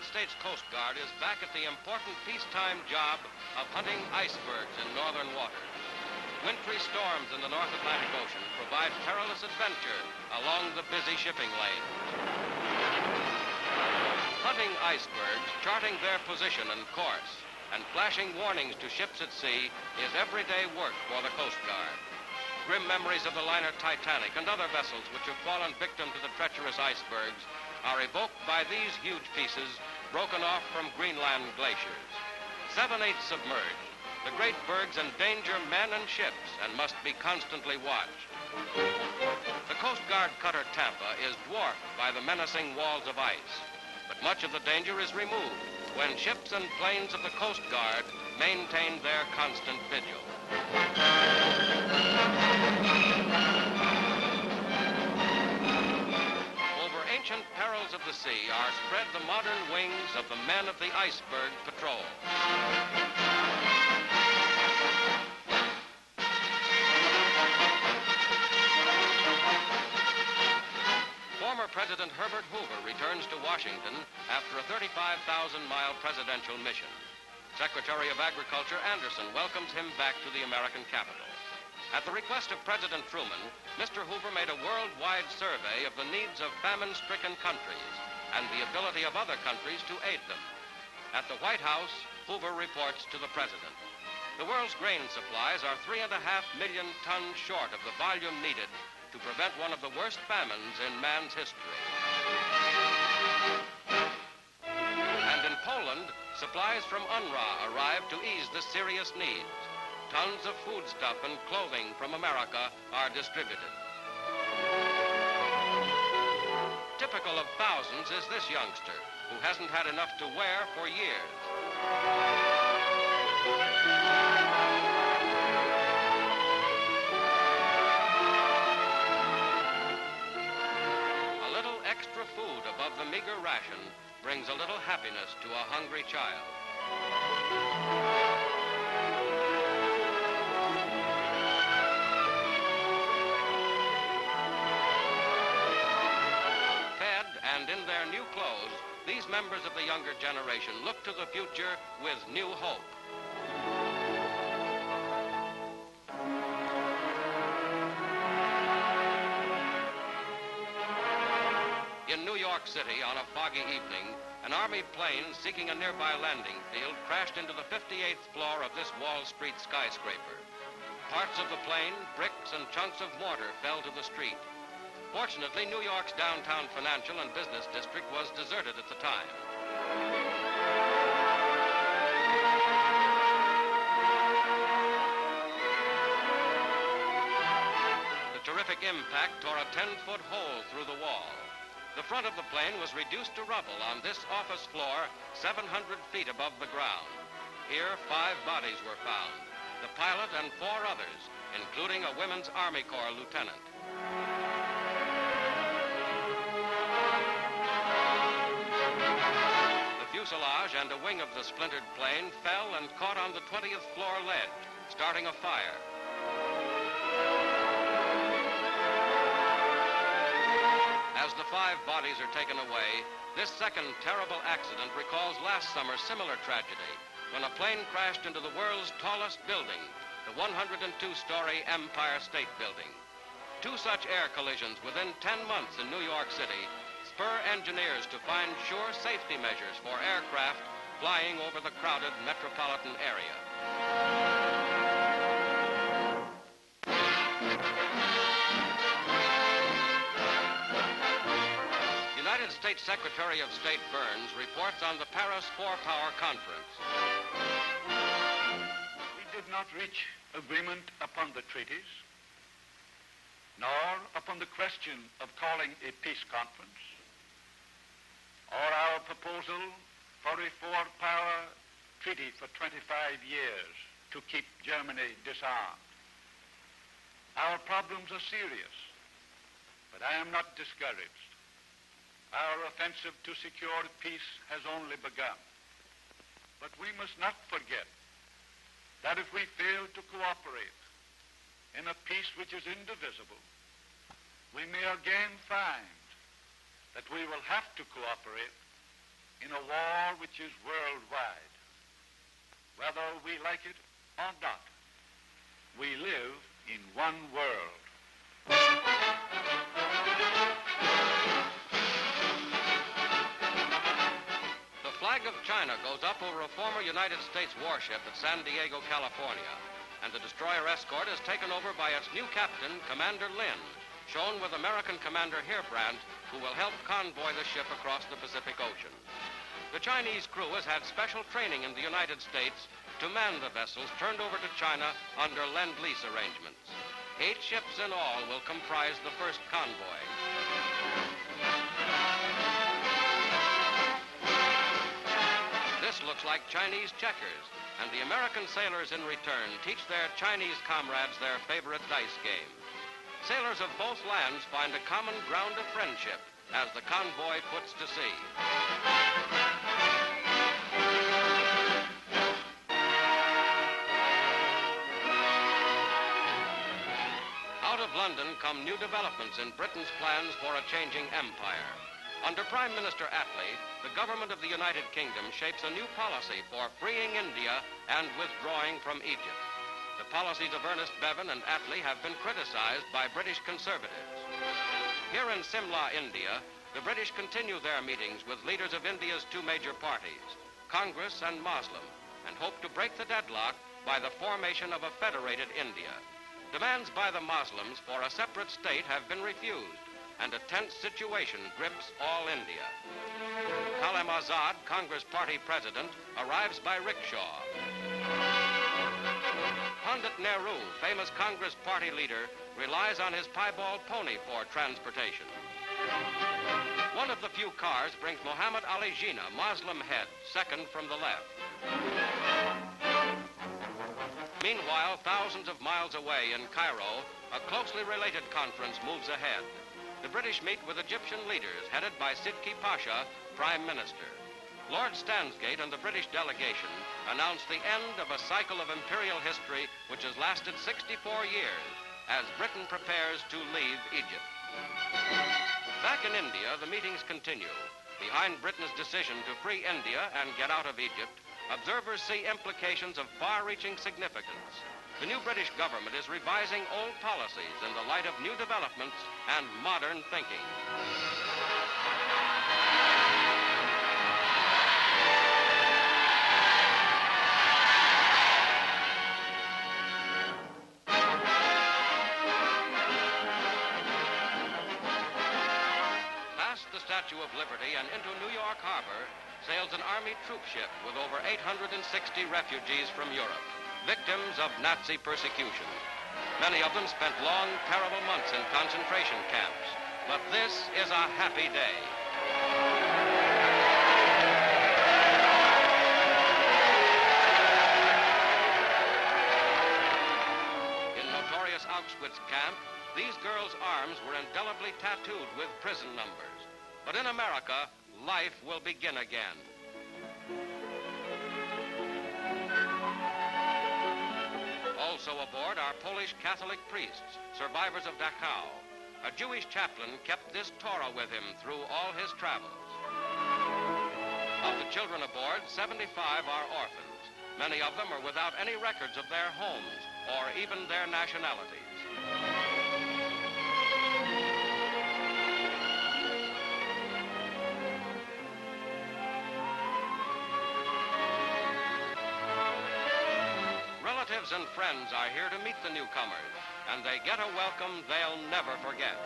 United States Coast Guard is back at the important peacetime job of hunting icebergs in northern waters. Wintry storms in the North Atlantic Ocean provide perilous adventure along the busy shipping lanes. Hunting icebergs, charting their position and course, and flashing warnings to ships at sea is everyday work for the Coast Guard. Grim memories of the liner Titanic and other vessels which have fallen victim to the treacherous icebergs are evoked by these huge pieces broken off from Greenland glaciers. 7/8 submerged, the great bergs endanger men and ships and must be constantly watched. The Coast Guard cutter Tampa is dwarfed by the menacing walls of ice, but much of the danger is removed when ships and planes of the Coast Guard maintain their constant vigil. Over ancient perils of the sea are spread the modern wings of the men of the Iceberg Patrol. Former President Herbert Hoover returns to Washington after a 35,000-mile presidential mission. Secretary of Agriculture Anderson welcomes him back to the American capital. At the request of President Truman, Mr. Hoover made a worldwide survey of the needs of famine-stricken countries and the ability of other countries to aid them. At the White House, Hoover reports to the President. The world's grain supplies are 3.5 million tons short of the volume needed to prevent one of the worst famines in man's history. And in Poland, supplies from UNRWA arrive to ease the serious needs. Tons of foodstuff and clothing from America are distributed. Typical of thousands is this youngster, who hasn't had enough to wear for years. Extra food above the meager ration brings a little happiness to a hungry child. Fed and in their new clothes, these members of the younger generation look to the future with new hope. In New York City on a foggy evening, an Army plane seeking a nearby landing field crashed into the 58th floor of this Wall Street skyscraper. Parts of the plane, bricks, and chunks of mortar fell to the street. Fortunately, New York's downtown financial and business district was deserted at the time. The terrific impact tore a 10-foot hole through the wall. The front of the plane was reduced to rubble on this office floor 700 feet above the ground. Here, 5 bodies were found, the pilot and 4 others, including a Women's Army Corps lieutenant. The fuselage and a wing of the splintered plane fell and caught on the 20th floor ledge, starting a fire. As the 5 bodies are taken away, this second terrible accident recalls last summer's similar tragedy when a plane crashed into the world's tallest building, the 102-story Empire State Building. 2 such air collisions within 10 months in New York City spur engineers to find sure safety measures for aircraft flying over the crowded metropolitan area. United States Secretary of State Burns reports on the Paris Four-Power Conference. We did not reach agreement upon the treaties, nor upon the question of calling a peace conference, or our proposal for a four-power treaty for 25 years to keep Germany disarmed. Our problems are serious, but I am not discouraged. Our offensive to secure peace has only begun. But we must not forget that if we fail to cooperate in a peace which is indivisible, we may again find that we will have to cooperate in a war which is worldwide. Whether we like it or not, we live in one world. The flag of China goes up over a former United States warship at San Diego, California, and the destroyer escort is taken over by its new captain, Commander Lin, shown with American Commander Herbrandt, who will help convoy the ship across the Pacific Ocean. The Chinese crew has had special training in the United States to man the vessels turned over to China under Lend-Lease arrangements. 8 ships in all will comprise the first convoy. This looks like Chinese checkers, and the American sailors in return teach their Chinese comrades their favorite dice game. Sailors of both lands find a common ground of friendship as the convoy puts to sea. Out of London come new developments in Britain's plans for a changing empire. Under Prime Minister Attlee, the government of the United Kingdom shapes a new policy for freeing India and withdrawing from Egypt. The policies of Ernest Bevin and Attlee have been criticized by British conservatives. Here in Simla, India, the British continue their meetings with leaders of India's 2 major parties, Congress and Muslim, and hope to break the deadlock by the formation of a federated India. Demands by the Muslims for a separate state have been refused, and a tense situation grips all India. Kalam Azad, Congress Party president, arrives by rickshaw. Pandit Nehru, famous Congress Party leader, relies on his piebald pony for transportation. One of the few cars brings Muhammad Ali Jinnah, Muslim head, second from the left. Meanwhile, thousands of miles away in Cairo, a closely related conference moves ahead. The British meet with Egyptian leaders headed by Sidki Pasha, Prime Minister. Lord Stansgate and the British delegation announced the end of a cycle of imperial history which has lasted 64 years as Britain prepares to leave Egypt. Back in India, the meetings continue. Behind Britain's decision to free India and get out of Egypt, observers see implications of far-reaching significance. The new British government is revising old policies in the light of new developments and modern thinking. Past the Statue of Liberty and into New York Harbor sails an Army troop ship with over 860 refugees from Europe, victims of Nazi persecution. Many of them spent long, terrible months in concentration camps, but this is a happy day. In notorious Auschwitz camp, these girls' arms were indelibly tattooed with prison numbers. But in America, life will begin again. Also aboard are Polish Catholic priests, survivors of Dachau. A Jewish chaplain kept this Torah with him through all his travels. Of the children aboard, 75 are orphans. Many of them are without any records of their homes or even their nationalities. Relatives and friends are here to meet the newcomers, and they get a welcome they'll never forget.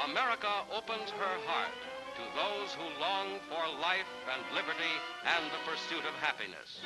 America opens her heart to those who long for life and liberty and the pursuit of happiness.